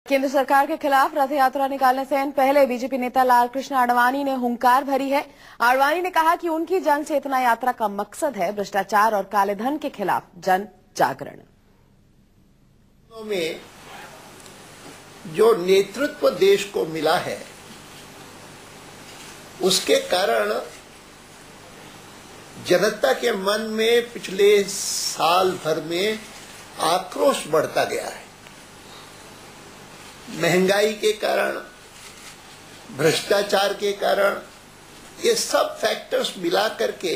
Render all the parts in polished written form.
केंद्र सरकार के खिलाफ रथ यात्रा निकालने से पहले बीजेपी नेता लालकृष्ण आडवाणी ने हुंकार भरी है। आडवाणी ने कहा कि उनकी जन चेतना यात्रा का मकसद है भ्रष्टाचार और काले धन के खिलाफ जन जागरण। में जो नेतृत्व देश को मिला है उसके कारण जनता के मन में पिछले साल भर में आक्रोश बढ़ता गया है। महंगाई के कारण, भ्रष्टाचार के कारण, ये सब फैक्टर्स मिला करके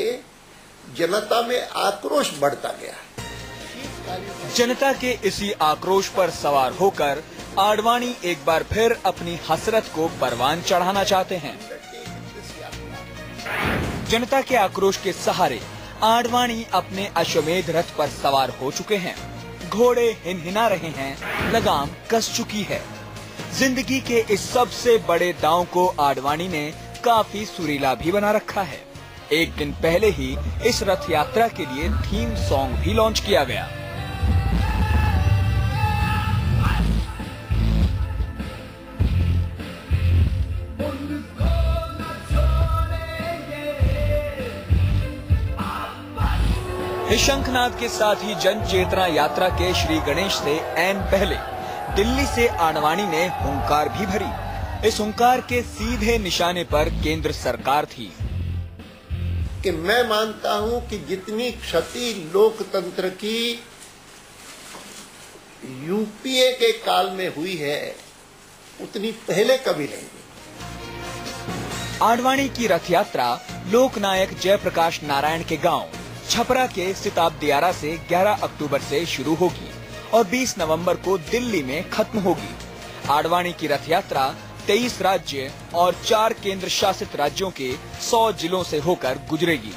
जनता में आक्रोश बढ़ता गया है। जनता के इसी आक्रोश पर सवार होकर आडवाणी एक बार फिर अपनी हसरत को परवान चढ़ाना चाहते हैं। जनता के आक्रोश के सहारे आडवाणी अपने अश्वमेध रथ पर सवार हो चुके हैं। घोड़े हिनहिना रहे हैं, लगाम कस चुकी है। जिंदगी के इस सबसे बड़े दांव को आडवाणी ने काफी सुरीला भी बना रखा है। एक दिन पहले ही इस रथ यात्रा के लिए थीम सॉन्ग भी लॉन्च किया गया। इस शंखनाद के साथ ही जन चेतना यात्रा के श्री गणेश से ऐन पहले दिल्ली से आडवाणी ने हुंकार भी भरी। इस हुंकार के सीधे निशाने पर केंद्र सरकार थी कि मैं मानता हूं कि जितनी क्षति लोकतंत्र की यूपीए के काल में हुई है उतनी पहले कभी नहीं हुई। आडवाणी की रथ यात्रा लोकनायक जयप्रकाश नारायण के गांव छपरा के सिताब दियारा से 11 अक्टूबर से शुरू होगी और 20 नवंबर को दिल्ली में खत्म होगी। आडवाणी की रथ यात्रा 23 राज्य और 4 केंद्र शासित राज्यों के 100 जिलों से होकर गुजरेगी।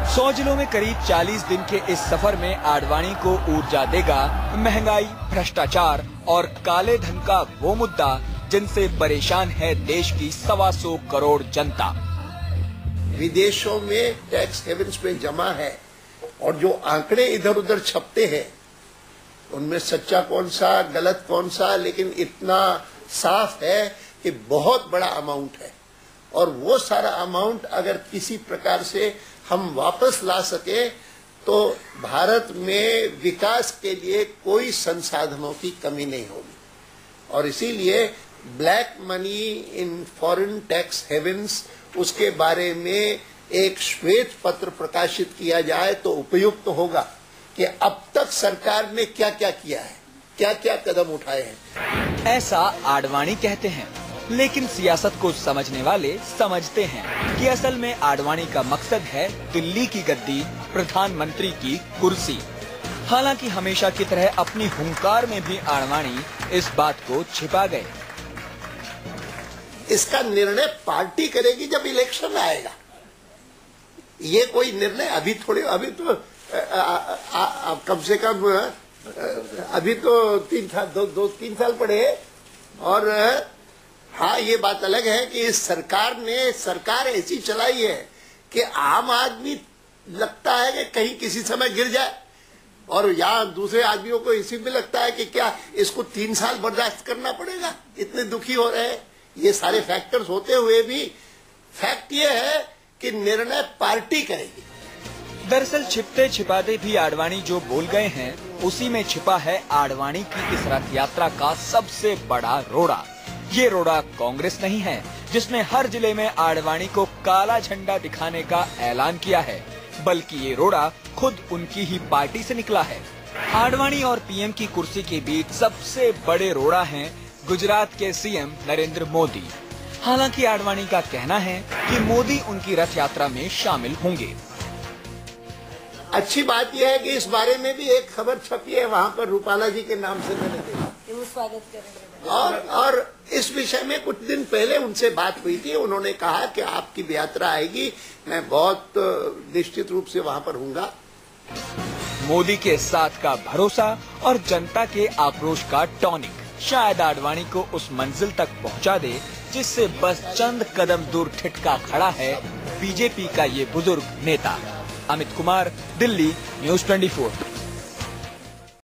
100 जिलों में करीब 40 दिन के इस सफर में आडवाणी को ऊर्जा देगा महंगाई, भ्रष्टाचार और काले धन का वो मुद्दा जिनसे परेशान है देश की 125 करोड़ जनता। विदेशों में टैक्स हेवन्स में जमा है और जो आंकड़े इधर उधर छपते हैं उनमें सच्चा कौन सा, गलत कौन सा, लेकिन इतना साफ है कि बहुत बड़ा अमाउंट है और वो सारा अमाउंट अगर किसी प्रकार से हम वापस ला सके तो भारत में विकास के लिए कोई संसाधनों की कमी नहीं होगी। और इसीलिए black money in foreign tax havens उसके बारे में एक श्वेत पत्र प्रकाशित किया जाए तो उपयुक्त होगा कि अब तक सरकार ने क्या क्या किया है, क्या क्या कदम उठाए हैं। ऐसा आडवाणी कहते हैं, लेकिन सियासत को समझने वाले समझते हैं कि असल में आडवाणी का मकसद है दिल्ली की गद्दी, प्रधानमंत्री की कुर्सी। हालांकि हमेशा की तरह अपनी हुंकार में भी आडवाणी इस बात को छिपा गए। इसका निर्णय पार्टी करेगी जब इलेक्शन आएगा। ये कोई निर्णय अभी तो कम से कम अभी तो 3 साल पड़े। और हाँ, ये बात अलग है कि इस सरकार ऐसी चलाई है कि आम आदमी लगता है कि कहीं किसी समय गिर जाए और यहाँ दूसरे आदमियों को इसी में लगता है कि क्या इसको 3 साल बर्दाश्त करना पड़ेगा, इतने दुखी हो रहे हैं। ये सारे फैक्टर्स होते हुए भी फैक्ट ये है कि निर्णय पार्टी करेगी। दरअसल छिपते छिपाते भी आडवाणी जो बोल गए हैं उसी में छिपा है आडवाणी की इस रथ यात्रा का सबसे बड़ा रोड़ा। ये रोड़ा कांग्रेस नहीं है जिसने हर जिले में आडवाणी को काला झंडा दिखाने का ऐलान किया है, बल्कि ये रोड़ा खुद उनकी ही पार्टी से निकला है। आडवाणी और पीएम की कुर्सी के बीच सबसे बड़े रोड़ा हैं गुजरात के सीएम नरेंद्र मोदी। हालांकि आडवाणी का कहना है कि मोदी उनकी रथ यात्रा में शामिल होंगे। अच्छी बात यह है कि इस बारे में भी एक खबर छपी है, वहाँ पर रूपाला जी के नाम से मैंने देखा। स्वागत करेंगे। और इस विषय में कुछ दिन पहले उनसे बात हुई थी। उन्होंने कहा कि आपकी यात्रा आएगी, मैं बहुत निश्चित रूप से वहाँ पर हूँगा। मोदी के साथ का भरोसा और जनता के आक्रोश का टॉनिक शायद आडवाणी को उस मंजिल तक पहुंचा दे जिससे बस चंद कदम दूर ठिठका खड़ा है बीजेपी का ये बुजुर्ग नेता। अमित कुमार, दिल्ली, न्यूज़ 24।